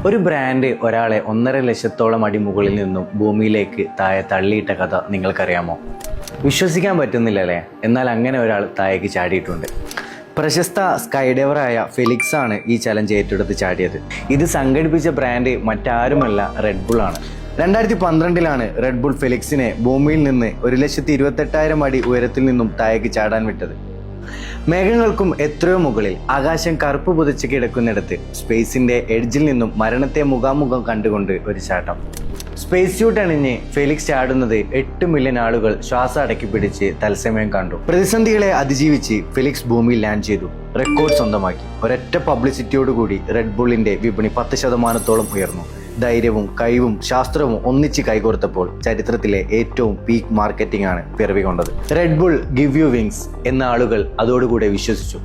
ഒരു ബ്രാൻഡ് ഒരാളെ 1.5 ലക്ഷത്തോളം അടി മുകളിൽ നിന്നും ഭൂമിയിലേക്ക് താഴെ തള്ളിയിട്ട കഥ നിങ്ങൾക്കറിയാമോ? വിശ്വസിക്കാൻ പറ്റുന്നില്ലല്ലേ? എന്നാൽ അങ്ങനെ ഒരാൾ താഴേക്ക് ചാടിയിട്ടുണ്ട്. പ്രശസ്ത സ്കൈഡൈവറായ ഫെലിക്സ് ആണ് ഈ ചലഞ്ച് ഏറ്റെടുത്ത് ചാടിയത്. ഇത് സംഘടിപ്പിച്ച ബ്രാൻഡ് മറ്റാരുമല്ല, റെഡ് ബുൾ ആണ്. 2012 റെഡ് ബുൾ ഫെലിക്സിനെ ഭൂമിയിൽ നിന്ന് 1,28,000 അടി ഉയരത്തിൽ നിന്നും താഴേക്ക് ചാടാൻ വിട്ടത്. മേഘങ്ങൾക്കും എത്രയോ മുകളിൽ ആകാശം കറുപ്പ് പുതച്ച് കിടക്കുന്നിടത്ത് സ്പേസിന്റെ എഡ്ജിൽ നിന്നും മരണത്തെ മുഖാമുഖം കണ്ടുകൊണ്ട് ഒരു ചാട്ടം. സ്പേസ് സ്യൂട്ട് അണിഞ്ഞ് ഫെലിക്സ് ചാടുന്നത് 8 മില്യൺ ആളുകൾ ശ്വാസം അടക്കി പിടിച്ച് തത്സമയം കണ്ടു. പ്രതിസന്ധികളെ അതിജീവിച്ച് ഫെലിക്സ് ഭൂമിയിൽ ലാൻഡ് ചെയ്തു. റെക്കോർഡ് സ്വന്തമാക്കി. ഒരൊറ്റ പബ്ലിസിറ്റിയോടുകൂടി റെഡ് ബുള്ളിന്റെ വിപണി 10% ഉയർന്നു. ധൈര്യവും കഴിവും ശാസ്ത്രവും ഒന്നിച്ച് കൈകോർത്തപ്പോൾ ചരിത്രത്തിലെ ഏറ്റവും പീക്ക് മാർക്കറ്റിംഗ് ആണ് പിറവികൊണ്ടത്. Red Bull give you wings എന്ന ആളുകൾ അതോടുകൂടെ വിശ്വസിച്ചു.